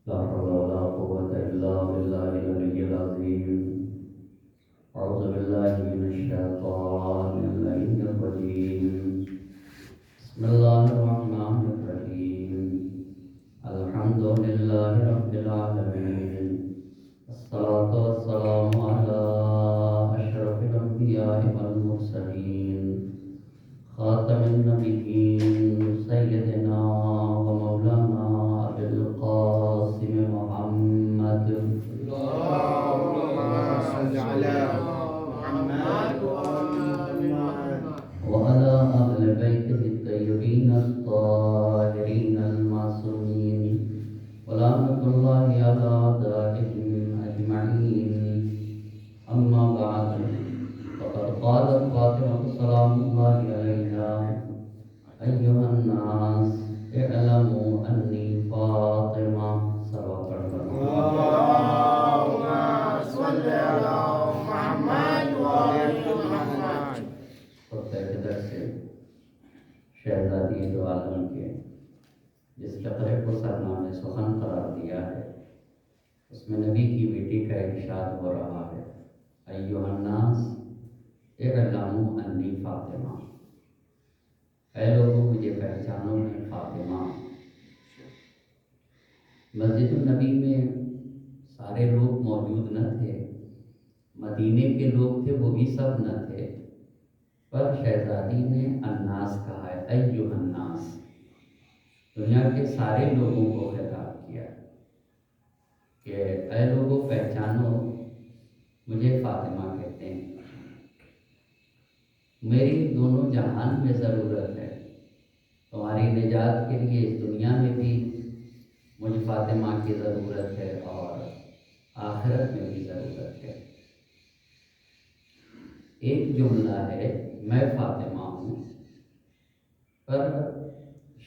لا حول ولا قوة إلا بالله العلي العظيم. أعوذ بالله من الشيطان اللعين الرجيم. بسم الله الرحمن الرحيم. الحمد لله رب العالمين. الصلاة والسلام على أشرف الأنبياء والمرسلين خاتم النبيين سيدنا ومولانا أبي القاسم محمد اللهم صل على محمد وعلى أهل بيته الطيبين الطاهرين المعصومين ولعنة الله على أعدائهم أجمعين. أما بعد، فقد قالت فاطمة سلام الله عليها: أيها الناس اعلموا أني فاطمة. صلوات اللهم صل على محمد وآل محمد. خطبہ کے در سے شہزادی دو عالم کے جس فقرے کو سرنامہ سخن قرار دیا ہے، اس میں نبی کی بیٹی کا ارشاد ہو رہا ہے: ایھا الناس اعلموا انی فاطمہ. اے لوگوں، مجھے پہچانو، میں فاطمہ. مسجد النبی میں سارے لوگ موجود نہ تھے، مدینے کے لوگ تھے وہ بھی سب نہ تھے، پر شہزادی نے الناس کہا ہے، ایھا الناس، دنیا کے سارے لوگوں کو خطاب کیا کہ اے لوگوں پہچانو، مجھے فاطمہ کہتے ہیں. میری دونوں جہان میں ضرورت ہے، تمہاری نجات کے لیے اس دنیا میں بھی مجھے فاطمہ کی ضرورت ہے اور آخرت میں بھی ضرورت ہے. ایک جملہ ہے میں فاطمہ ہوں، پر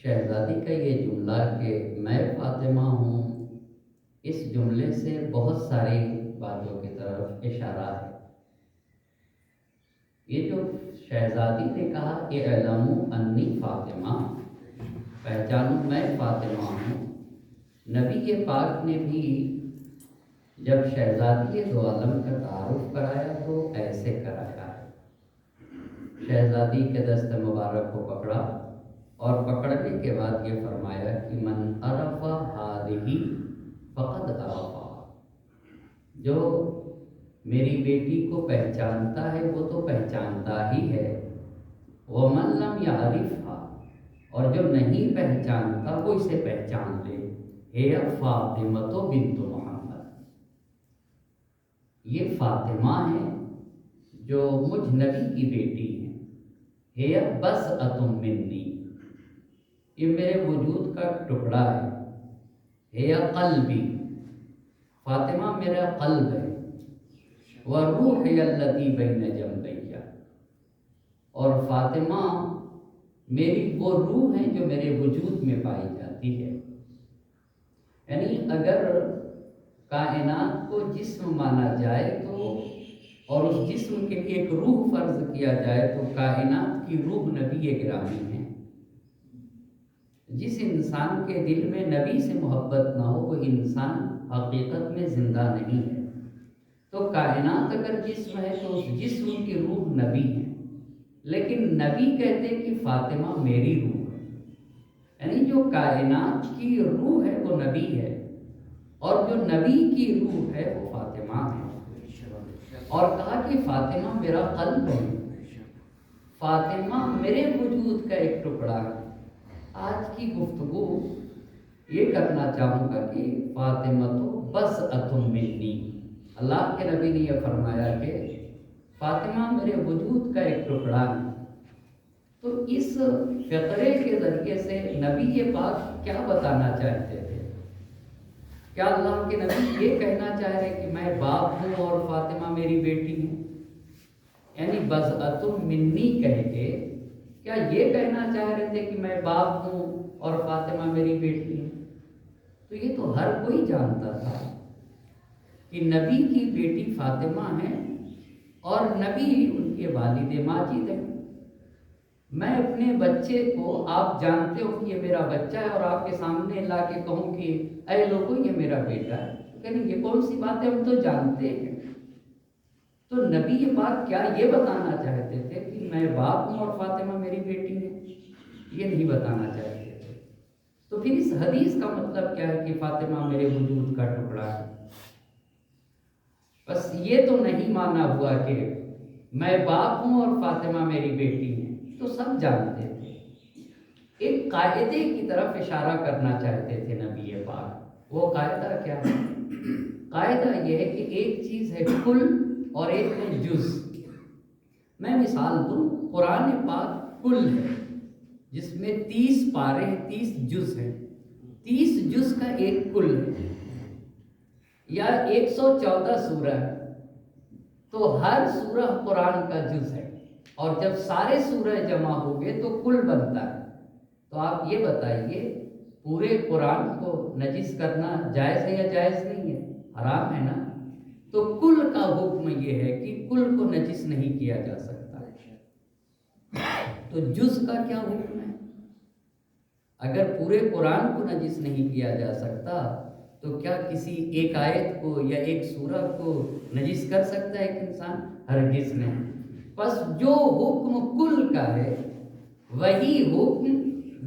شہزادی کا یہ جملہ کہ میں فاطمہ ہوں، اس جملے سے بہت ساری باتوں کی طرف اشارہ ہے. یہ جو شہزادی نے کہا کہ اعلموا انی فاطمہ، پہچانو میں فاطمہ ہوں، نبی پاک نے بھی جب شہزادی دو عالم کا تعارف کرایا تو ایسے کرایا ہے. شہزادی کے دست مبارک کو پکڑا اور پکڑنے کے بعد یہ فرمایا کہ من عرف ہذہ فقد عرفہ، جو میری بیٹی کو پہچانتا ہے وہ تو پہچانتا ہی ہے، ومن لم یعرفھا، اور جو نہیں پہچانتا وہ اسے پہچان لے. ہے فاطمہ بنت محمد، یہ فاطمہ ہے جو مجھ نبی کی بیٹی ہے. ہے بضعۃ منی، یہ میرے وجود کا ٹکڑا ہے. ہے قلبی، فاطمہ میرا قلب ہے. وروحی التی بین جنبی، اور فاطمہ میری وہ روح ہے جو میرے وجود میں پائی جاتی ہے. یعنی اگر کائنات کو جسم مانا جائے تو اور اس جسم کے لیے ایک روح فرض کیا جائے تو کائنات کی روح نبی گرامی ہے. جس انسان کے دل میں نبی سے محبت نہ ہو وہ انسان حقیقت میں زندہ نہیں ہے. تو کائنات اگر جسم ہے تو اس جسم کی روح نبی ہے، لیکن نبی کہتے کہ فاطمہ میری روح ہے. یعنی جو کائنات کی روح ہے وہ نبی ہے، اور جو نبی کی روح ہے وہ فاطمہ ہے. اور کہا کہ فاطمہ میرا قلب ہے، فاطمہ میرے وجود کا ایک ٹکڑا ہے. آج کی گفتگو یہ کرنا چاہوں گا کہ فاطمہ تو بضعۃ منی، اللہ کے نبی نے یہ فرمایا کہ فاطمہ میرے وجود کا ایک ٹکڑا ہے. تو اس فقرے کے ذریعے سے نبی پاک کیا بتانا چاہتے تھے؟ کیا اللہ کے نبی یہ کہنا چاہ رہے کہ میں باپ ہوں اور فاطمہ میری بیٹی ہے؟ یعنی بضعۃ منی کہہ کے کیا یہ کہنا چاہ رہے تھے کہ میں باپ ہوں اور فاطمہ میری بیٹی ہے؟ تو یہ تو ہر کوئی جانتا تھا کہ نبی کی بیٹی فاطمہ ہے اور نبی ان کے والد ماجد ہیں. میں اپنے بچے کو، آپ جانتے ہو کہ یہ میرا بچہ ہے، اور آپ کے سامنے لا کے کہوں کہ اے لوگوں یہ میرا بیٹا ہے، کہیں یہ کون سی بات ہے، ہم تو جانتے ہیں۔ تو نبی پاک کیا یہ بتانا چاہتے تھے کہ میں باپ ہوں اور فاطمہ میری بیٹی ہے؟ یہ نہیں بتانا چاہتے تھے۔ تو پھر اس حدیث کا مطلب کیا ہے کہ فاطمہ میرے وجود کا ٹکڑا ہے؟ بس یہ تو نہیں مانا ہوا کہ میں باپ ہوں اور فاطمہ میری بیٹی ہے، تو سب جانتے تھے۔ ایک قاعدے کی طرف اشارہ کرنا چاہتے تھے نبی پاک۔ وہ قاعدہ کیا ہے؟ قاعدہ یہ ہے کہ ایک چیز ہے کل اور ایک ہے جز۔ میں مثال دوں، قرآن پاک کل ہے جس میں 30 پارے ہیں، 30 جز ہیں، 30 جز کا ایک کل ہے، یا 114 سورہ ہے، تو ہر سورہ قرآن کا جز ہے، اور جب سارے سورہ جمع ہو گئے تو کل بنتا ہے۔ تو آپ یہ بتائیے پورے قرآن کو نجس کرنا جائز ہے یا جائز نہیں ہے؟ حرام ہے نا؟ تو کل کا حکم یہ ہے کہ کل کو نجس نہیں کیا جا سکتا۔ تو جز کا کیا حکم ہے؟ اگر پورے قرآن کو نجس نہیں کیا جا سکتا تو کیا کسی ایک آیت کو یا ایک سورہ کو نجس کر سکتا ہے ایک انسان؟ ہرگز نہیں۔ بس جو حکم کل کا ہے وہی حکم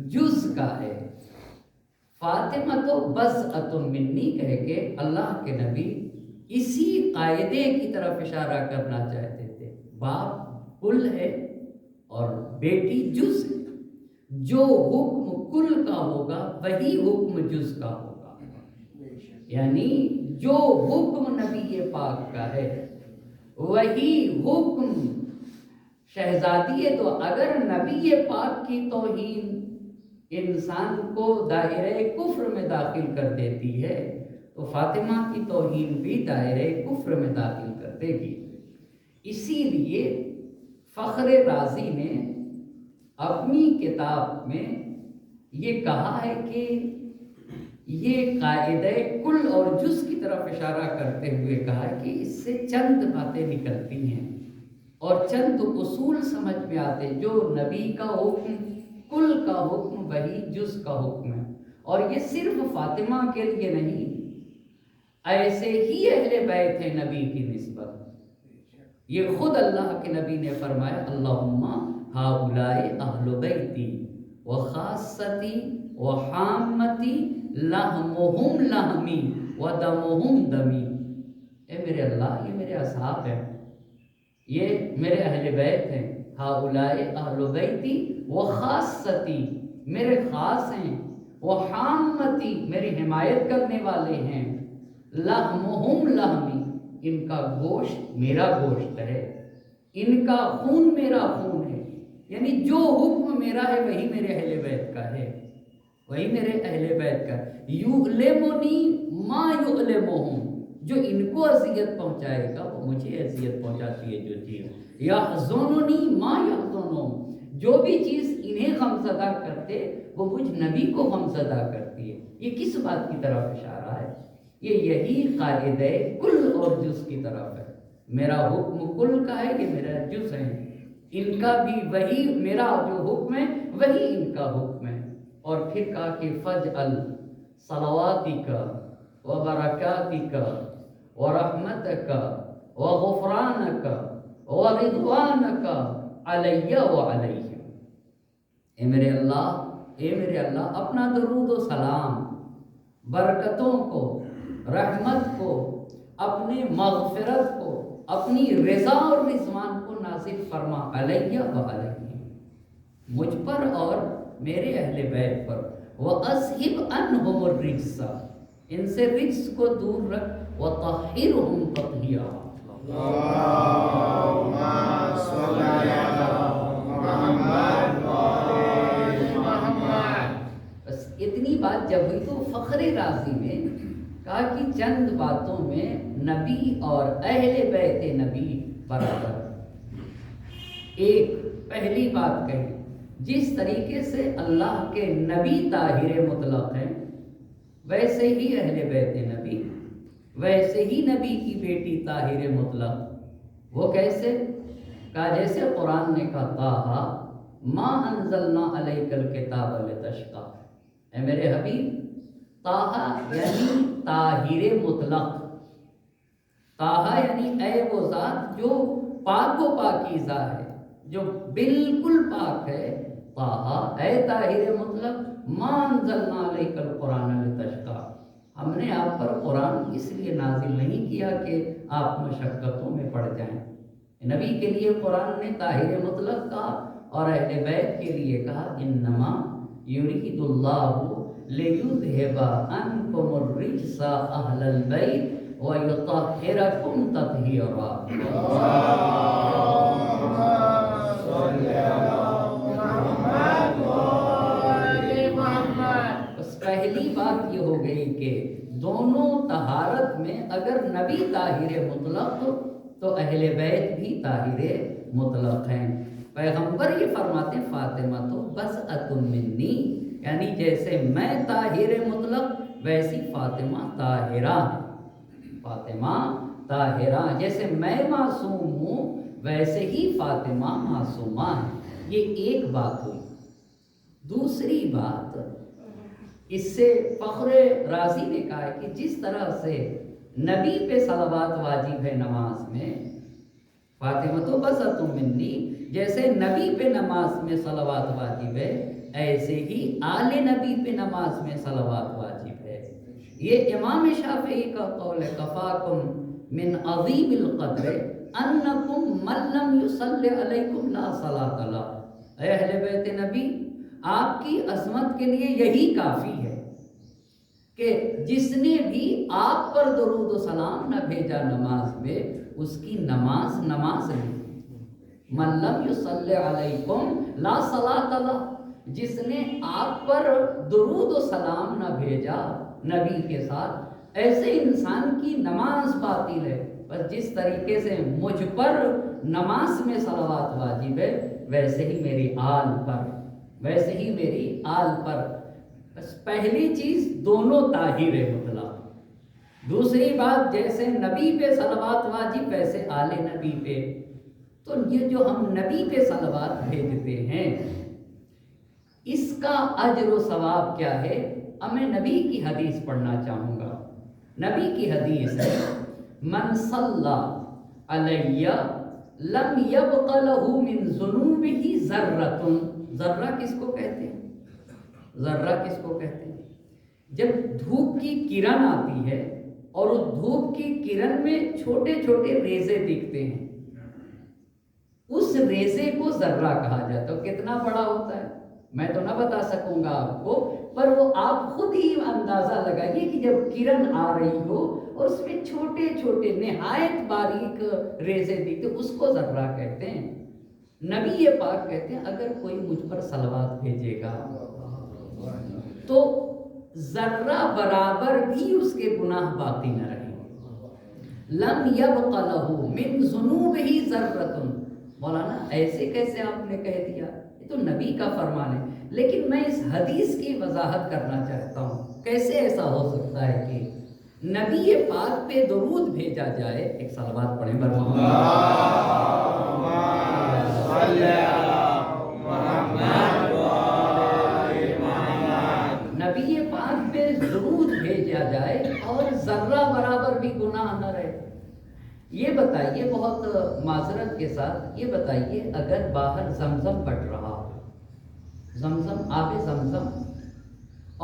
جز کا ہے۔ فاطمہ تو بضعۃ منی کہہ کے اللہ کے نبی اسی قاعدے کی طرف اشارہ کرنا چاہتے تھے۔ باپ کل ہے اور بیٹی جز ہے۔ جو حکم کل کا ہوگا وہی حکم جز کا ہوگا، یعنی جو حکم نبی پاک کا ہے وہی حکم شہزادی ہے۔ تو اگر نبی پاک کی توہین انسان کو دائرہ کفر میں داخل کر دیتی ہے تو فاطمہ کی توہین بھی دائرہ کفر میں داخل کر دے گی۔ اسی لیے فخر رازی نے اپنی کتاب میں یہ کہا ہے کہ یہ قاعدہ کل اور جز کی طرف اشارہ کرتے ہوئے کہا ہے کہ اس سے چند باتیں نکلتی ہیں اور چند اصول سمجھ میں آتے ہیں۔ جو نبی کا حکم کل کا حکم وہی جز کا حکم ہے، اور یہ صرف فاطمہ کے لیے نہیں، ایسے ہی اہل بیت ہیں نبی کی نسبت۔ یہ خود اللہ کے نبی نے فرمایا اللہم ہؤلاء اہل بیتی وخاصتی وحامتی لحمہم لحمی ودمہم دمی۔ اے میرے اللہ، یہ میرے اصحاب ہیں، یہ میرے اہل بیت ہیں۔ ہؤلاء اہل بیتی وخاصتی، میرے خاص ہیں، وحامتی، میری حمایت کرنے والے ہیں، لحمہم لحمی، ان کا گوشت میرا گوشت ہے، ان کا خون میرا خون ہے۔ یعنی جو حکم میرا ہے وہی میرے اہل بیت کا ہے، وہی میرے اہل بیت کا ہے۔ یعلمنی ما یعلمہم، جو ان کو اذیت پہنچائے گا وہ مجھے اذیت پہنچاتی ہے جو چیز۔ یحزننی ما یحزنہم، جو بھی چیز انہیں غمزدہ کرتے وہ مجھ نبی کو غمزدہ کرتی ہے۔ یہ کس بات کی طرف اشارہ ہے؟ یہ یہی قاعدہ کل اور جز کی طرف ہے۔ میرا حکم کل کا ہے، یہ میرا جز ہے، ان کا بھی وہی، میرا جو حکم ہے وہی ان کا حکم ہے۔ اور پھر کہا کہ فجعل صلواتک وبرکاتک ورحمتک وغفرانک ورضوانک علی وعلیہم۔ اے میرے اللہ، اپنا درود و سلام، برکتوں کو، رحمت کو، اپنے مغفرت کو، اپنی رضا اور رضوان کو نازل فرما علیہ وعلیہم، مجھ پر اور میرے اہل بیت پر۔ وَأَذْهِبْ عَنْهُمُ الرِّجْسَ، ان سے رجس کو دور رکھ، وَطَهِّرْهُمْ تَطْهِيرًا۔ اللہم صل علی محمد وآل محمد۔ بس اتنی بات جب ہوئی تو فخر رازی نے کہا کہ چند باتوں میں نبی اور اہل بیت نبی برابر۔ ایک پہلی بات کہی، جس طریقے سے اللہ کے نبی طاہر مطلق ہیں ویسے ہی اہل بیت نبی، ویسے ہی نبی کی بیٹی طاہر مطلق۔ وہ کیسے؟ کہا جیسے قرآن نے کہا طٰہٰ ما انزلنا علیک الکتاب لتشقى، اے میرے حبیب، طٰہٰ یعنی طاہر مطلق، طٰہٰ یعنی اے وہ ذات جو پاک و پاکیزہ ہے، جو بالکل پاک ہے، طٰہٰ اے طاہر مطلق، ما انزلنا علیک القرآن لتشقى، ہم نے آپ پر قرآن اس لیے نازل نہیں کیا کہ آپ مشقتوں میں پڑ جائیں۔ نبی کے لیے قرآن نے طاہر مطلق کہا اور اہل بیت کے لیے کہا انما یرید اللہ لیذھب عنکم الرجس اہل البیت ویطہرکم تطہیرا۔ بس پہلی بات یہ ہو گئی کہ دونوں طہارت میں اگر نبی طاہر مطلق تو اہل بیت بھی طاہر مطلق ہیں۔ پیغمبر یہ فرماتے ہیں فاطمہ تو بضعۃ منی، یعنی جیسے میں طاہر مطلق ویسی فاطمہ طاہرہ ہے، فاطمہ طاہرہ، جیسے میں معصوم ہوں ویسے ہی فاطمہ معصومہ ہے۔ یہ ایک بات ہوئی۔ دوسری بات، اس سے فخر رازی نے کہا ہے کہ جس طرح سے نبی پہ صلوات واجب ہے نماز میں، فاطمہ تو بضعۃ منی، جیسے نبی پہ نماز میں صلوات واجب ہے ایسے ہی آل نبی پہ نماز میں صلوات واجب ہے۔ یہ امام شافعی کا قول ہے کفاکم من عظیم القدر انکم من لم یصلی علیکم لا صلاۃ لہ، اے اہل بیت نبی، آپ کی عظمت کے لیے یہی کافی ہے کہ جس نے بھی آپ پر درود و سلام نہ بھیجا نماز میں، اس کی نماز نہیں۔ من لم یصلی علیکم لا صلاۃ لہ، جس نے آپ پر درود و سلام نہ بھیجا نبی کے ساتھ، ایسے انسان کی نماز باطل ہے۔ بس جس طریقے سے مجھ پر نماز میں صلوات واجب ہے ویسے ہی میری آل پر، بس پہلی چیز دونوں طاہر مطلق، دوسری بات جیسے نبی پہ صلوات واجب ویسے آل نبی پہ۔ تو یہ جو ہم نبی پہ صلوات بھیجتے ہیں اس کا اجر و ثواب کیا ہے؟ اب میں نبی کی حدیث پڑھنا چاہوں گا۔ نبی کی حدیث ہے من صلی علی لم یبق لہ من ذنوبہ ذرۃ، ذرہ کس کو کہتے ہیں؟ ذرہ کس کو کہتے ہیں؟ جب دھوپ کی کرن آتی ہے اور اس دھوپ کی کرن میں چھوٹے چھوٹے ریزے دکھتے ہیں، اس ریزے کو ذرہ کہا جاتا ہے۔ کتنا بڑا ہوتا ہے میں تو نہ بتا سکوں گا آپ کو، پر وہ آپ خود ہی اندازہ لگائیے کہ جب کرن آ رہی ہو اور اس میں چھوٹے چھوٹے نہایت باریک ریزے دکھتے، اس کو ذرہ کہتے ہیں۔ نبی پاک کہتے ہیں اگر کوئی مجھ پر صلوات بھیجے گا تو ذرہ برابر بھی اس کے گناہ باقی نہ رہیں۔ لم یبق لہ من ذنوبہ ذرۃ، مولانا ایسے کیسے آپ نے کہہ دیا؟ یہ تو نبی کا فرمان ہے، لیکن میں اس حدیث کی وضاحت کرنا چاہتا ہوں کیسے ایسا ہو سکتا ہے کہ نبی پاک پہ درود بھیجا جائے۔ ایک صلوات پڑھیں نبی پاک پہ درود بھیجا جائے اور ذرہ برابر بھی گناہ نہ رہے۔ یہ بتائیے بہت معذرت کے ساتھ، یہ بتائیے اگر باہر زمزم بٹ رہا ہو، زمزم آب زمزم،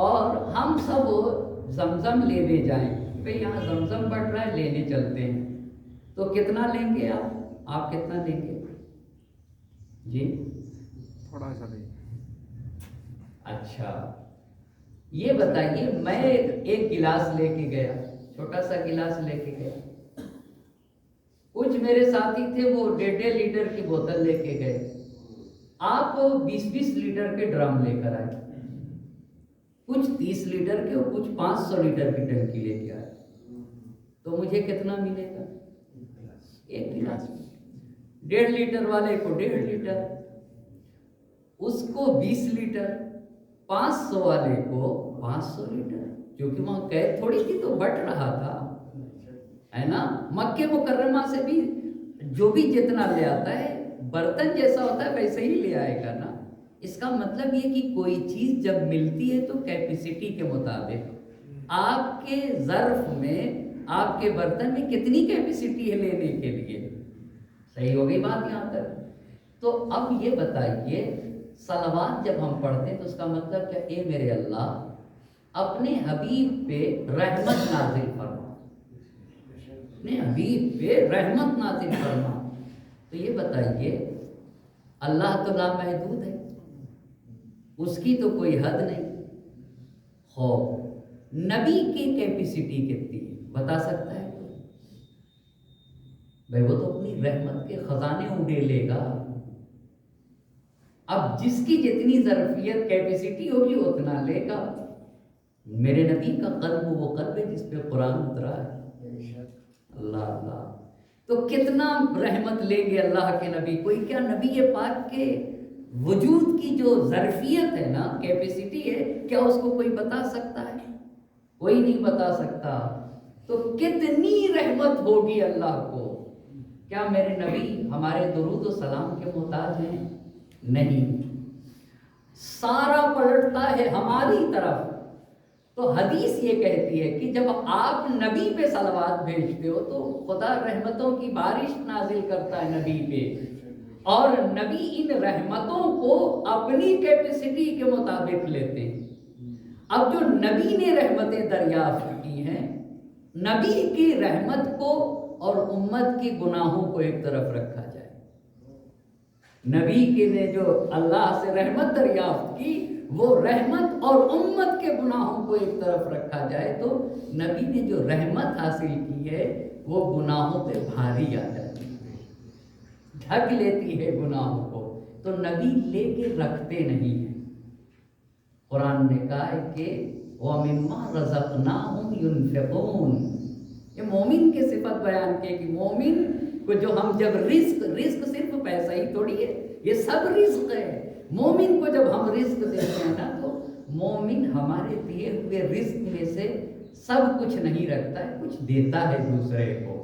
اور ہم سب زمزم لینے جائیں، بھئی یہاں زمزم بٹ رہا ہے لینے چلتے ہیں، تو کتنا لیں گے آپ کتنا لیں گے؟ جی تھوڑا سا دیں۔ اچھا یہ بتائیے میں ایک گلاس لے کے گیا، چھوٹا سا گلاس لے کے گیا، کچھ میرے ساتھی تھے وہ 1.5 لیٹر کی بوتل لے کے گئے، آپ 20 لیٹر کے ڈرم لے کر آئے، کچھ 30 لیٹر کے اور کچھ 500 لیٹر کی ٹنکی لے کے آئے، تو مجھے کتنا ملے گا؟ ایک گلاس۔ 1.5 لیٹر والے کو 1.5 لیٹر، اس کو 20 لیٹر، 500 والے کو 500 لیٹر، کیونکہ وہاں قید تھوڑی تھی تو بٹ رہا تھا، ہے نا۔ مکہ مکرمہ سے بھی جو بھی جتنا لے آتا ہے برتن جیسا ہوتا ہے ویسے ہی لے آئے گا نا، اس کا مطلب یہ کہ کوئی چیز جب ملتی ہے تو کیپیسٹی کے مطابق آپ کے ظرف میں، آپ کے برتن میں کتنی کیپیسٹی ہے لینے کے لیے. صحیح ہو گئی بات یہاں تک؟ تو اب یہ بتائیے، صلوات جب ہم پڑھتے ہیں تو اس کا مطلب کیا؟ اے میرے اللہ اپنے حبیب پہ رحمت نازل فرما، اپنے حبیب پہ رحمت نازل فرما. تو یہ بتائیے، اللہ تو لامحدود ہے، اس کی تو کوئی حد نہیں. ہو نبی کی کیپیسٹی کتنی ہے بتا سکتا ہے؟ بھائی وہ تو اپنی رحمت کے خزانے اڈیلے گا. اب جس کی جتنی ظرفیت کیپیسٹی ہوگی اتنا لے گا. میرے نبی کا قلب وہ قلب ہے جس پہ قرآن اترا ہے. اللہ اللہ، تو کتنا رحمت لیں گے اللہ کے نبی. کوئی کیا نبی پاک کے وجود کی جو ظرفیت ہے نا، کیپیسٹی ہے، کیا اس کو کوئی بتا سکتا ہے؟ کوئی نہیں بتا سکتا. تو کتنی رحمت ہوگی اللہ کو. کیا میرے نبی ہمارے درود و سلام کے محتاج ہیں؟ نہیں. سارا پلٹتا ہے ہماری طرف. تو حدیث یہ کہتی ہے کہ جب آپ نبی پہ صلوات بھیجتے ہو تو خدا رحمتوں کی بارش نازل کرتا ہے نبی پہ، اور نبی ان رحمتوں کو اپنی کیپیسٹی کے مطابق لیتے ہیں. اب جو نبی نے رحمتیں دریافت کی ہیں، نبی کی رحمت کو اور امت کی گناہوں کو ایک طرف رکھا جائے. نبی کے نے جو اللہ سے رحمت دریافت کی، وہ رحمت اور امت کے گناہوں کو ایک طرف رکھا جائے تو نبی نے جو رحمت حاصل کی ہے وہ گناہوں پہ بھاری آ جاتی ہے، ڈھک لیتی ہے گناہوں کو. تو نبی لے کے رکھتے نہیں ہیں. قرآن نے کہا ہے کہ وَمِمَّا رَزَقْنَاهُمْ يُنْفِقُونَ. یہ مومن کے صفت بیان کی کہ مومن کو جو ہم جب رزق صرف پیسہ ہی تھوڑی ہے، یہ سب رزق ہے. مومن کو جب ہم رزق دیتے ہیں نا تو مومن ہمارے دیے ہوئے رزق میں سے سب کچھ نہیں رکھتا ہے، کچھ دیتا ہے دوسرے کو،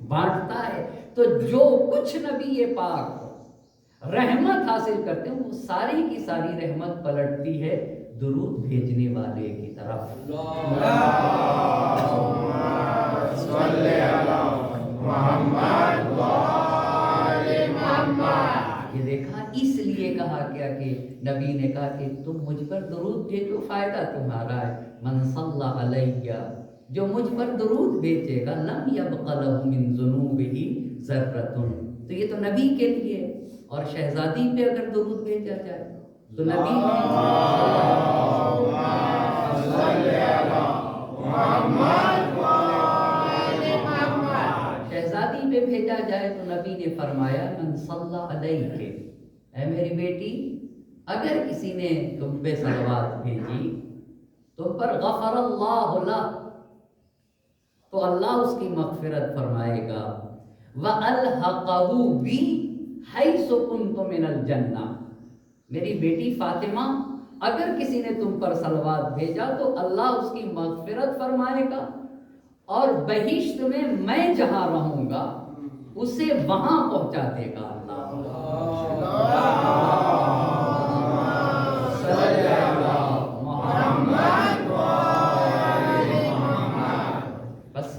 بانٹتا ہے. تو جو کچھ نبی پاک رحمت حاصل کرتے ہیں وہ ساری کی ساری رحمت پلٹتی ہے درود بھیجنے والے کی طرف. یہ دیکھا، اس لیے کہا گیا کہ نبی نے کہا کہ تم مجھ پر درود بھیجو، فائدہ تمہارا ہے. من صلی علیہ، جو مجھ پر درود بھیجے گا، لم یبق لہ من ذنوبہ ذرۃ. تو یہ تو نبی کے لیے. اور شہزادی پہ اگر درود بھیجا جائے تو نبی شہزادی پہ بھیجا جائے تو نبی نے فرمایا من صلی علیہ، اے میری بیٹی اگر کسی نے تم پہ صلوات بھیجی تم پر، غفر اللہ لہ، تو اللہ اس کی مغفرت فرمائے گا. وَأَلْحَقَهُ بِي حَيْثُ كُنْتُ مِنَ الْجَنَّةِ. میری بیٹی فاطمہ اگر کسی نے تم پر صلوات بھیجا تو اللہ اس کی مغفرت فرمائے گا، اور بہشت میں جہاں رہوں گا اسے وہاں پہنچا دے گا. بس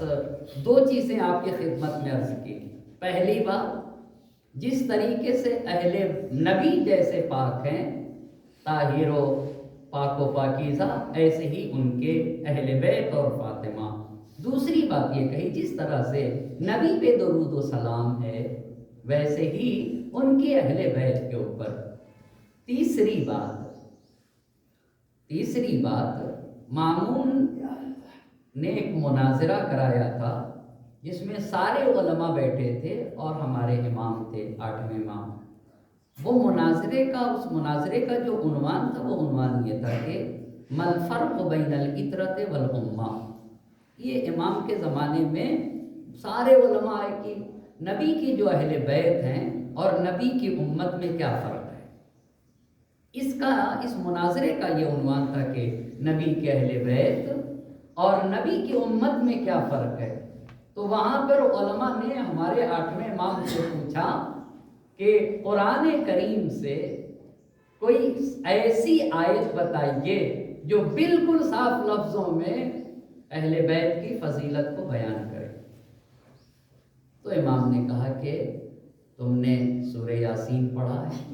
دو چیزیں آپ کی خدمت میں عرض کی. پہلی بات، جس طریقے سے اہل نبی جیسے پاک ہیں، طاہر و پاک و پاکیزہ، ایسے ہی ان کے اہل بیت اور فاطمہ. دوسری بات یہ کہی جس طرح سے نبی پہ درود و سلام ہے ویسے ہی ان کے اہل بیت کے اوپر. تیسری بات مامون نے ایک مناظرہ کرایا تھا جس میں سارے علماء بیٹھے تھے اور ہمارے امام تھے، 8ویں امام. وہ اس مناظرے کا جو عنوان تھا وہ عنوان یہ تھا کہ ما الفرق بین العطرۃ والامہ. یہ امام کے زمانے میں سارے علماء کی نبی کی جو اہل بیت ہیں اور نبی کی امت میں کیا فرق ہے. اس مناظرے کا یہ عنوان تھا کہ نبی کے اہل بیت اور نبی کی امت میں کیا فرق ہے. تو وہاں پر علماء نے ہمارے 8ویں امام سے پوچھا کہ قرآن کریم سے کوئی ایسی آیت بتائیے جو بالکل صاف لفظوں میں اہل بیت کی فضیلت کو بیان کرے۔ تو امام نے کہا کہ تم نے سورہ یاسین پڑھا ہے؟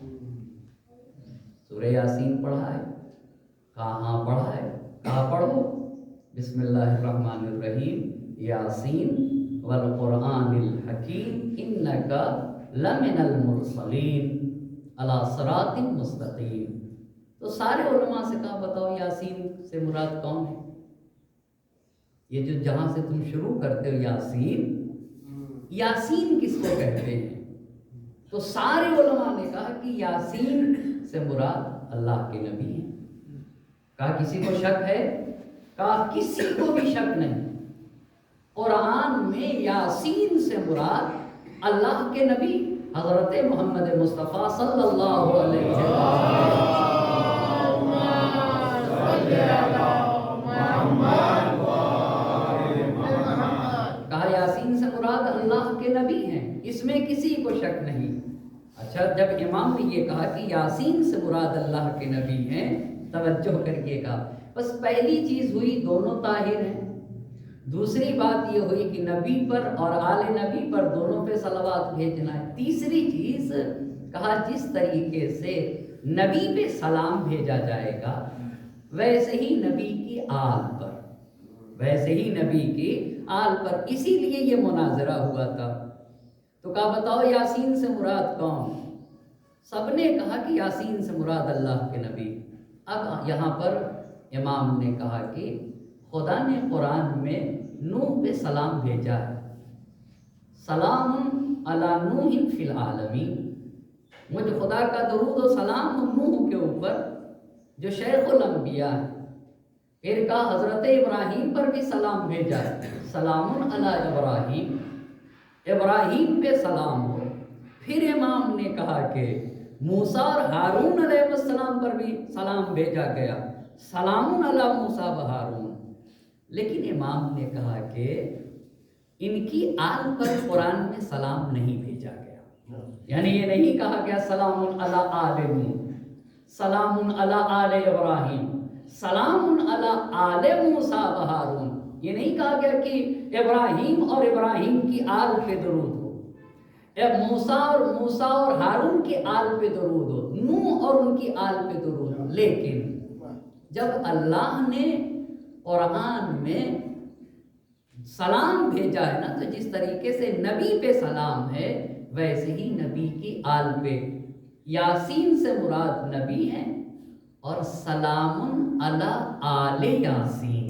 سورہ یاسین پڑھا ہے؟ کہاں پڑھا ہے؟ کہاں پڑھو؟ بسم اللہ الرحمن الرحیم، یاسین والقرآن الحکیم انک لمن المرسلین علی صراط مستقیم۔ تو سارے علماء سے کہا بتاؤ یاسین سے مراد کون ہے؟ یہ جو جہاں سے تم شروع کرتے ہو یاسین، یاسین کس کو کہتے ہیں؟ تو سارے علماء نے کہا کہ یاسین سے مراد اللہ کے نبی ہیں۔ کہا کسی کو شک ہے؟ کہا کسی کو بھی شک نہیں، قرآن میں یاسین سے مراد اللہ کے نبی حضرت محمد مصطفیٰ صلی اللہ علیہ وسلم۔ کہا یاسین سے مراد اللہ کے نبی ہیں، اس میں کسی کو شک نہیں۔ اچھا، جب امام نے یہ کہا کہ یاسین سے مراد اللہ کے نبی ہیں، توجہ کر کے کہا بس پہلی چیز ہوئی دونوں طاہر ہیں، دوسری بات یہ ہوئی کہ نبی پر اور آل نبی پر دونوں پہ صلوات بھیجنا ہے، تیسری چیز کہا جس طریقے سے نبی پہ سلام بھیجا جائے گا ویسے ہی نبی کی آل پر، ویسے ہی نبی کی آل پر، اسی لیے یہ مناظرہ ہوا تھا۔ تو کہا بتاؤ یاسین سے مراد کون؟ سب نے کہا کہ یاسین سے مراد اللہ کے نبی۔ اب یہاں پر امام نے کہا کہ خدا نے قرآن میں نوح پہ سلام بھیجا ہے، سلام علی نوح فی العالمین، مجھ خدا کا درود و سلام نوح کے اوپر جو شیخ الانبیاء ہے۔ پھر کہا حضرت ابراہیم پر بھی سلام بھیجا ہے، سلام علی ابراہیم، ابراہیم پہ سلام ہو۔ پھر امام نے کہا کہ موسیٰ اور ہارون علیہ السلام پر بھی سلام بھیجا گیا، سلام علی موسیٰ و ہارون۔ لیکن امام نے کہا کہ ان کی آل پر قرآن میں سلام نہیں بھیجا گیا، یعنی یہ نہیں کہا گیا سلام علی آل نوح، سلام علی آل ابراہیم، سلام علی آل موسیٰ و ہارون۔ یہ نہیں کہا گیا کہ ابراہیم اور ابراہیم کی آل پہ درود ہو، موسیٰ اور ہارون کی آل پہ درود ہو، نوح اور ان کی آل پہ درود ہو۔ لیکن جب اللہ نے قرآن میں سلام بھیجا ہے نا، تو جس طریقے سے نبی پہ سلام ہے ویسے ہی نبی کی آل پہ، یاسین سے مراد نبی ہیں اور سلام علی آل یاسین،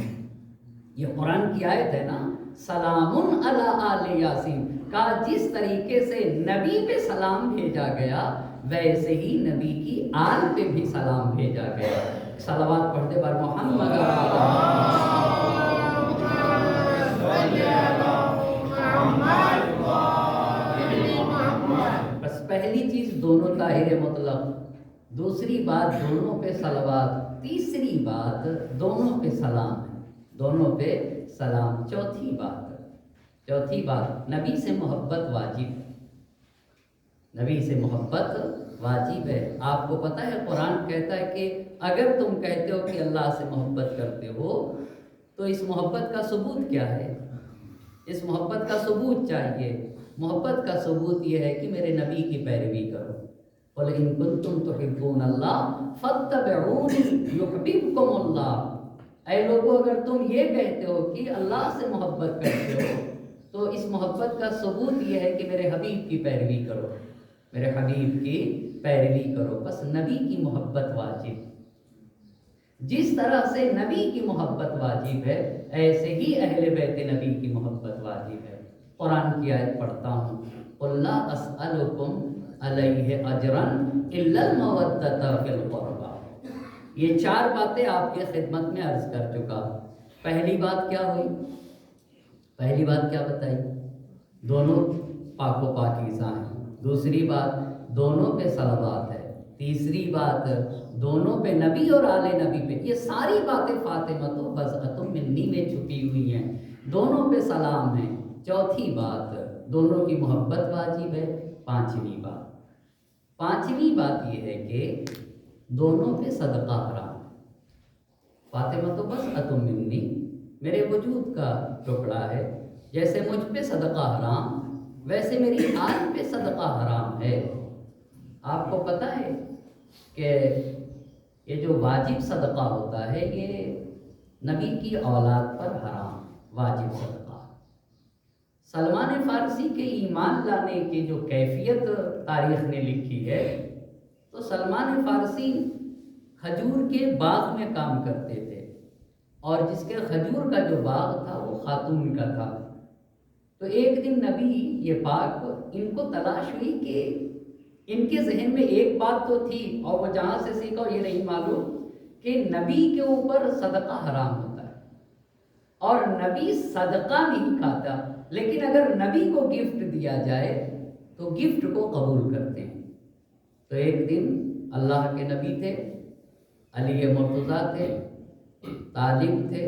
یہ قرآن کی آیت ہے نا، سلام علی آل یاسین، کہا جس طریقے سے نبی پہ سلام بھیجا گیا ویسے ہی نبی کی آل پہ بھی سلام بھیجا گیا۔ صلوات پڑھتے بار محمد بس پہلی چیز دونوں طاہر مطلق، دوسری بات دونوں پہ صلوات، تیسری بات دونوں پہ سلام ہے، دونوں پہ سلام، چوتھی بات نبی سے محبت واجب ہے، نبی سے محبت واجب ہے۔ آپ کو پتہ ہے قرآن کہتا ہے کہ اگر تم کہتے ہو کہ اللہ سے محبت کرتے ہو تو اس محبت کا ثبوت کیا ہے؟ اس محبت کا ثبوت چاہیے۔ محبت کا ثبوت یہ ہے کہ میرے نبی کی پیروی کرو، قُلْ إِن كُنتُمْ تُحِبُّونَ اللَّهَ فَاتَّبِعُونِي يُحْبِبْكُمُ اللَّهُ۔ اے لوگو اگر تم یہ کہتے ہو کہ اللہ سے محبت کرتے ہو تو اس محبت کا ثبوت یہ ہے کہ میرے حبیب کی پیروی کرو، میرے حبیب کی پیروی کرو۔ بس نبی کی محبت واجب، جس طرح سے نبی کی محبت واجب ہے ایسے ہی اہل بیت نبی کی محبت واجب ہے۔ قرآن کی آیت پڑھتا ہوں، قُلْ لَا أَسْأَلُكُمْ عَلَيْهِ أَجْرًا إِلَّا الْمَوَدَّةَ فِي الْقُرْبَى۔ یہ چار باتیں آپ کی خدمت میں عرض کر چکا۔ پہلی بات کیا ہوئی؟ پہلی بات کیا بتائی؟ دونوں پاک و پاکیزہ ہیں۔ دوسری بات دونوں پہ صلوات ہے۔ تیسری بات دونوں پہ نبی اور آل نبی پہ، یہ ساری باتیں فاطمۃ و بضعۃ منی میں چھپی ہوئی ہیں، دونوں پہ سلام ہے۔ چوتھی بات دونوں کی محبت واجب ہے۔ پانچویں بات یہ ہے کہ دونوں پہ صدقہ حرام ہے۔ فاطمہ تو بس اتم منی، میرے وجود کا ٹکڑا ہے، جیسے مجھ پہ صدقہ حرام ویسے میری آل پہ صدقہ حرام ہے۔ آپ کو پتہ ہے کہ یہ جو واجب صدقہ ہوتا ہے یہ نبی کی اولاد پر حرام واجب صدقہ۔ سلمان فارسی کے ایمان لانے کی جو کیفیت تاریخ نے لکھی ہے، تو سلمان فارسی کھجور کے باغ میں کام کرتے تھے، اور جس کے کھجور کا جو باغ تھا وہ خاتون کا تھا۔ تو ایک دن نبی یہ پاک ان کو تلاش ہوئی کہ ان کے ذہن میں ایک بات تو تھی، اور وہ جہاں سے سیکھا یہ نہیں معلوم کہ نبی کے اوپر صدقہ حرام ہوتا ہے، اور نبی صدقہ نہیں کھاتا، لیکن اگر نبی کو گفٹ دیا جائے تو گفٹ کو قبول کرتے ہیں۔ تو ایک دن اللہ کے نبی تھے، علی مرتضیٰ تھے، طالب تھے،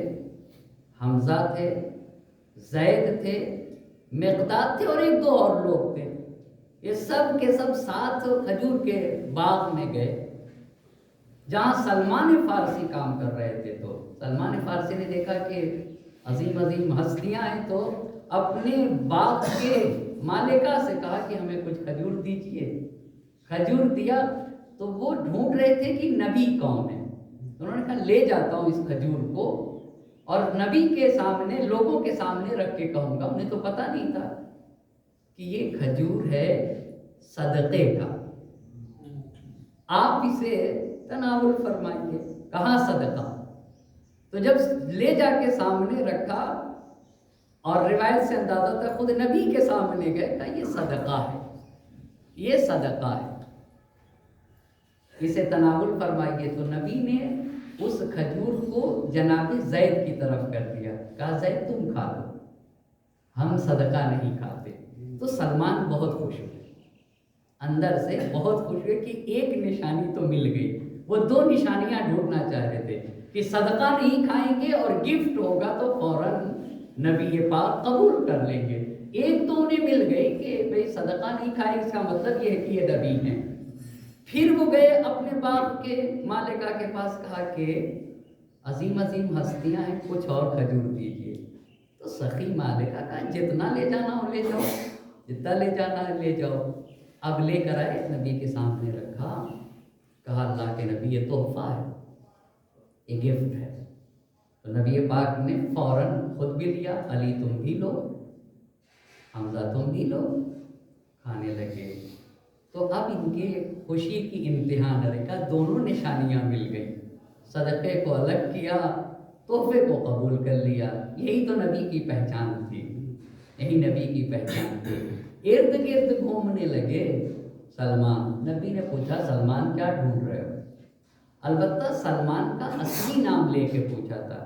حمزہ تھے، زید تھے، مقداد تھے، اور ایک دو اور لوگ تھے۔ یہ سب کے سب ساتھ کھجور کے باغ میں گئے جہاں سلمان فارسی کام کر رہے تھے۔ تو سلمان فارسی نے دیکھا کہ عظیم عظیم ہستیاں ہیں، تو اپنے باغ کے مالکہ سے کہا کہ ہمیں کچھ کھجور دیجیے۔ کھجور دیا تو وہ ڈھونڈ رہے تھے کہ نبی کون ہے۔ انہوں نے کہا لے جاتا ہوں اس کھجور کو، اور نبی کے سامنے لوگوں کے سامنے رکھ کے کہوں گا۔ انہیں تو پتہ نہیں تھا کہ یہ کھجور ہے صدقے کا، آپ اسے تناول فرمائیے۔ کہاں صدقہ؟ تو جب لے جا کے سامنے رکھا، اور روایت سے اندازہ تھا خود نبی کے سامنے گئے، کہا یہ صدقہ ہے، یہ صدقہ ہے، اسے تناول فرمائیے۔ تو نبی نے اس کھجور کو جناب زید کی طرف کر دیا، کہا زید تم کھا لو، ہم صدقہ نہیں کھاتے۔ تو سلمان بہت خوش ہوئے، اندر سے بہت خوش ہوئے کہ ایک نشانی تو مل گئی۔ وہ دو نشانیاں ڈھونڈنا چاہ رہے تھے کہ صدقہ نہیں کھائیں گے اور گفٹ ہوگا تو فوراً نبی پاک قبول کر لیں گے۔ ایک تو انہیں مل گئی کہ بھئی صدقہ نہیں کھائے، اس کا مطلب یہ ہے کہ یہ نبی ہیں۔ پھر وہ گئے اپنے باپ کے مالکہ کے پاس، کہا کہ عظیم عظیم ہستیاں ہیں، کچھ اور کھجور دیجیے۔ تو سخی مالکہ کہا جتنا لے جانا ہو لے جاؤ، جتنا لے جانا ہے لے جاؤ۔ اب لے کر آئے، نبی کے سامنے رکھا، کہا اللہ کے نبی یہ تحفہ ہے، یہ گفٹ ہے۔ تو نبی پاک نے فوراً خود بھی لیا، علی تم بھی لو، حمزہ تم بھی لو، کھانے لگے۔ تو اب ان کے خوشی کی انتہا نہ رہی، کہا دونوں نشانیاں مل گئیں، صدقے کو الگ کیا، تحفے کو قبول کر لیا۔ یہی تو نبی کی پہچان تھی، یہی نبی کی پہچان تھی۔ ارد گرد گھومنے لگے سلمان۔ نبی نے پوچھا سلمان کیا ڈھونڈ رہے ہو؟ البتہ سلمان کا اصلی نام لے کے پوچھا تھا،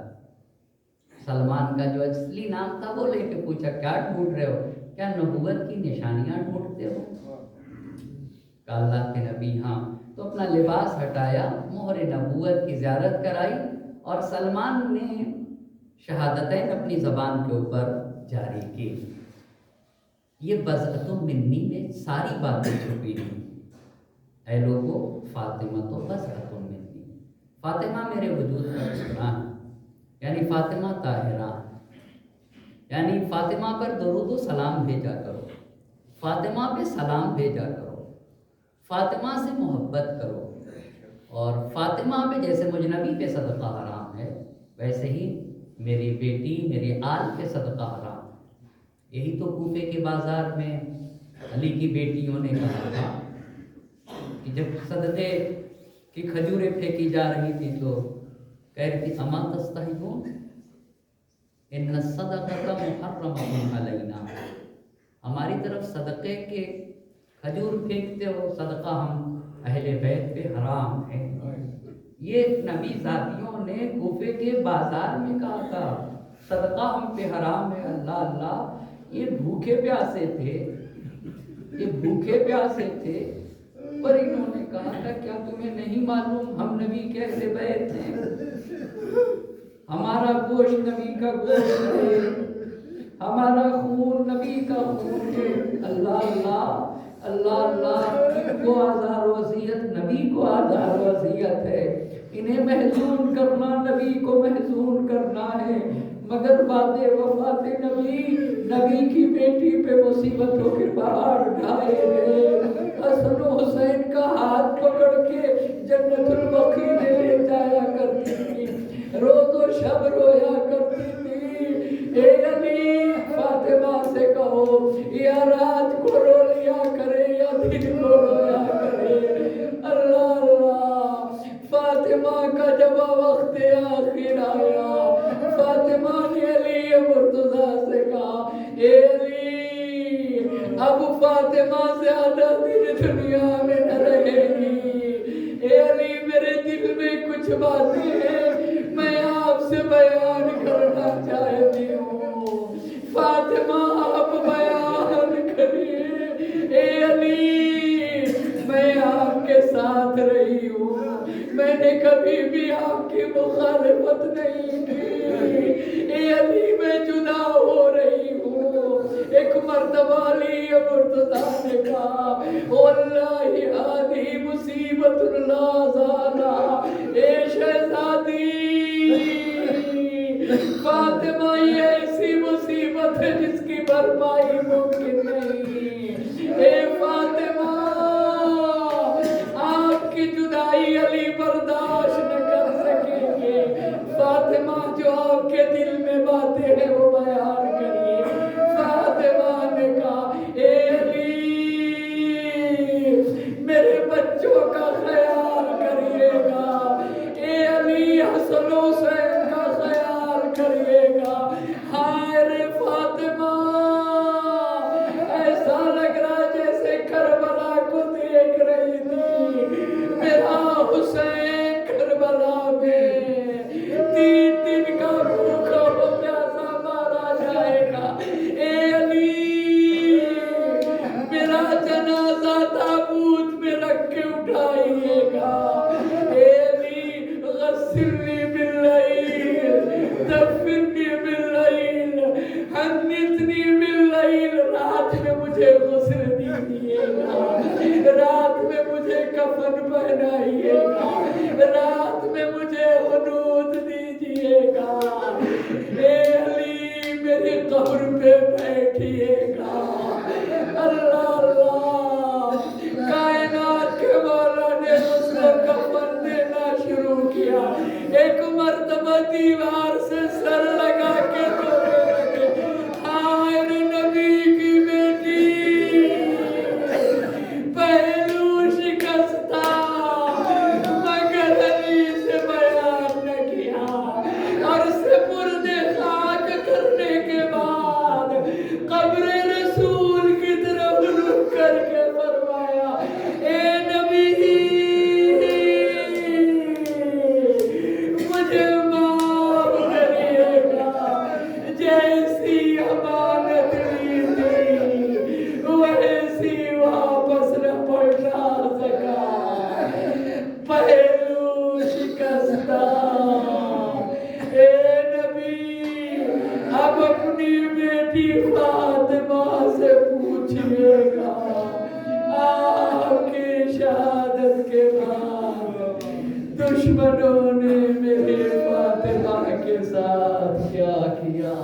سلمان کا جو اصلی نام تھا وہ لے کے پوچھا کیا ڈھونڈ رہے ہو؟ کیا نبوت کی نشانیاں ڈھونڈتے ہو؟ کہا اللہ کے نبی ہاں۔ تو اپنا لباس ہٹایا، مہر نبوت کی زیارت کرائی، اور سلمان نے شہادتین اپنی زبان کے اوپر جاری کی۔ یہ بضعۃ منی میں ساری باتیں چھپی ہیں۔ اے لوگو، فاطمہ تو بضعۃ منی، فاطمہ میرے وجود کا ٹکڑا ہے، یعنی فاطمہ طاہرہ، یعنی فاطمہ پر درود و سلام بھیجا کرو، فاطمہ پہ سلام بھیجا کرو، فاطمہ سے محبت کرو، اور فاطمہ پہ جیسے مجھ نبی پہ صدقہ حرام ہے، ویسے ہی میری بیٹی میری آل پہ صدقہ حرام ہے۔ یہی تو کوفے کے بازار میں علی کی بیٹیوں نے کہا تھا کہ جب صدقے کی کھجوریں پھینکی جا رہی تھی تو کہہ رہی تھی اما تستحیون ان الصدقۃ محرمۃ علینا، ہماری طرف صدقے کے کھجور پھینکتے ہو، صدقہ ہم اہل بیت پہ حرام ہے۔ یہ نبی ذاتیوں نے کوفے کے بازار میں کہا تھا صدقہ ہم پہ حرام ہے۔ اللہ اللہ، یہ بھوکے پیاسے تھے، یہ بھوکے پیاسے تھے، پر انہوں نے کہا تھا کیا تمہیں نہیں معلوم ہم نبی کے اہل بیت ہیں، ہمارا گوشت نبی کا گوشت ہے، ہمارا خون نبی کا خون ہے۔ اللہ اللہ، اللہ اللہ، ان کو آزار و اذیت نبی کو آزار و اذیت ہے، انہیں محزون کرنا نبی کو محزون کرنا ہے، مگر بات وفات نبی، نبی کی بیٹی پہ مصیبتوں کے پہاڑ ڈھائے گئے۔ حسن و حسین کا ہاتھ پکڑ کے جنت البقیع میں لے جایا کرتی تھی، روز و شب رویا کرتی تھی۔ اے علی، فاطمہ سے کہو یا رات کو رو لیا کرے یا دن کو رویا کرے۔ اللہ اللہ، فاطمہ کا جب وقت آخر آیا، فاطمہ نے علی مرتضیٰ سے کہا اے علی، اب فاطمہ زیادہ دن دنیا میں نہ رہے گی۔ اے علی، میرے دل میں کچھ باتیں ہیں میں آپ سے بیان کرنا چاہتی ہوں۔ فاطمہ آپ بیان کریے۔ اے علی، میں آپ کے ساتھ رہی ہوں، میں نے کبھی بھی آپ کی مخالفت نہیں کی۔ اے علی، میں جدا ہو رہی ہوں۔ ایک مرتبہ علی مرتضیٰ نے کہا واللہ ہذه مصیبت لا زالہ، اے شہزادی فاطمہ، یہ ایسی مصیبت ہے جس کی بھرپائی ممکن نہیں۔ اے فاطمہ، آپ کی جدائی علی برداشت نہ کر سکیں گے۔ فاطمہ، جو آپ کے دل میں باتیں ہیں وہ بیان کریے۔ فاطمہ نے کہا اے علی، میرے بچوں کا خیال کریے گا۔ اے علی، حسن و حسین کا خیال کریے گا۔ ہائے رے فاطمہ، ایسا لگ رہا جیسے کربلا کو دیکھ رہی تھی۔ میرا حسین کربلا میں 3 دن کا بھوکا و پیاسا مارا جائے گا۔ اے علی، میرا جنازہ تابوت میں رکھ کے اٹھائیے گا۔ اے علی، غسلنی باللیل، دفننی باللیل، حنثنی باللیل، رات میں مجھے غسل دیجیے گا، رات میں مجھے کفن پہنائیے گا، رات میں مجھے حنوط دیجیے گا۔ اے علی، میری قبر پہ بیٹھیے گا۔ اللہ اللہ، کائنات کے مولا نے اس کو کفن دینا شروع کیا۔ ایک مرتبہ دیوار سے سر لگا کے رونے لگے، ہائے رے نبی کی بیٹی، پہلو شکستہ مگر علی سے بیان نہ کیا، اور سپرد خاک کرنے کے بعد قبر رسول کی طرف رخ کر کے فرمایا اے نبی، مجھے معاف کریے گا، جیسی امانت لی تھی ویسی واپس نہ پلٹا سکا، پہلو شکستہ۔ اے نبی، اب اپنی بیٹی فاطمہ سے پوچھئے گا آپ کی شہادت کے بعد دشمنوں نے میرے فاطمہ کے ساتھ کیا کیا؟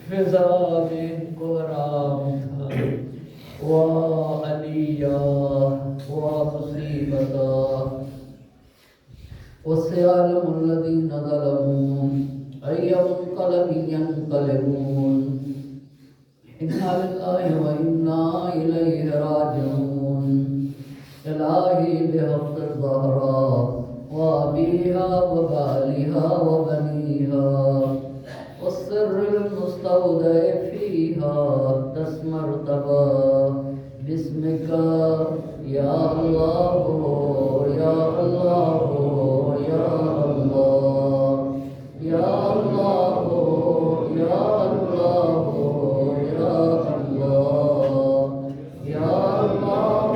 فضا میں ان کو آرام تھا، وا علیہ وا مصیبتا وسيعلم الذين ظلموا أي منقلب ينقلبون إنا لله وإنا إليه راجعون إلهي بحق الزهراء وأبيها وبالها وبنيها والسر المستودع فيها تسمر تبا باسمك يا الله يا الله يا الله يا الله يا الله يا الله يا الله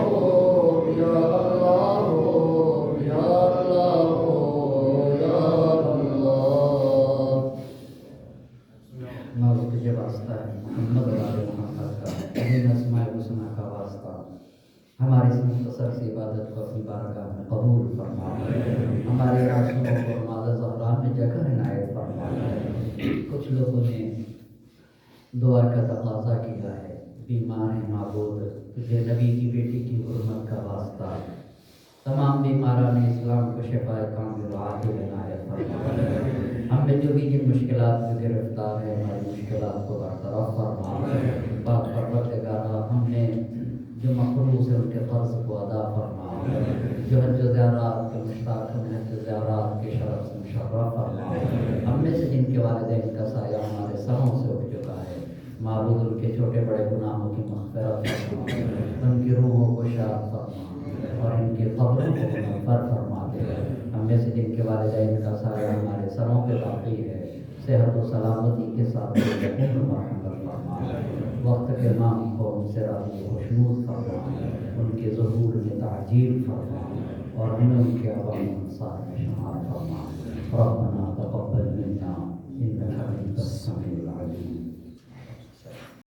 يا الله يا الله يا الله نازک یہ راستہ ہے محمد علیہ محمد کا ہماری اس مختصر سی عبادت کو اپنی بارگاہ میں قبول فرما، ہمارے آنسوؤں کو ماذا زہرا میں جگہ عنایت فرما۔ کچھ لوگوں نے دعا کا تقاضا کیا ہے، بیمار ہیں معبود، تجھے نبی کی بیٹی کی حرمت کا واسطہ تمام بیماران اسلام کو شفا کامل عاجل عنایت فرما۔ ہم میں جو بھی جن مشکلات میں گرفتار ہے، ہماری مشکلات کو برطرف فرما۔ پاک پروردگارا، ہم نے جو مقروض ہے ان کے قرض کو ادا فرما، جو حج و زیارات کے مشتاق ہیں حج و زیارات کے شرف سے مشرف فرما۔ ہم میں سے جن کے والدین کا سایہ ہمارے سروں سے اٹھ چکا ہے، معبود ان کے چھوٹے بڑے گناہوں کی مغفرت فرما، ان کی روحوں کو شاد فرما اور ان کی قبروں کو منور فرما دے۔ ہم میں سے جن کے والدین کا سایہ ہمارے سروں پہ باقی ہے، صحت و سلامتی کے ساتھ عمر مرحمت فرما، وقت کے امام کو ان سے راضی و خوشنود فرما، ان کے ظہور میں تعجیل فرما اور ہمیں ان کے عوام انصار میں شمار فرما۔ ربنا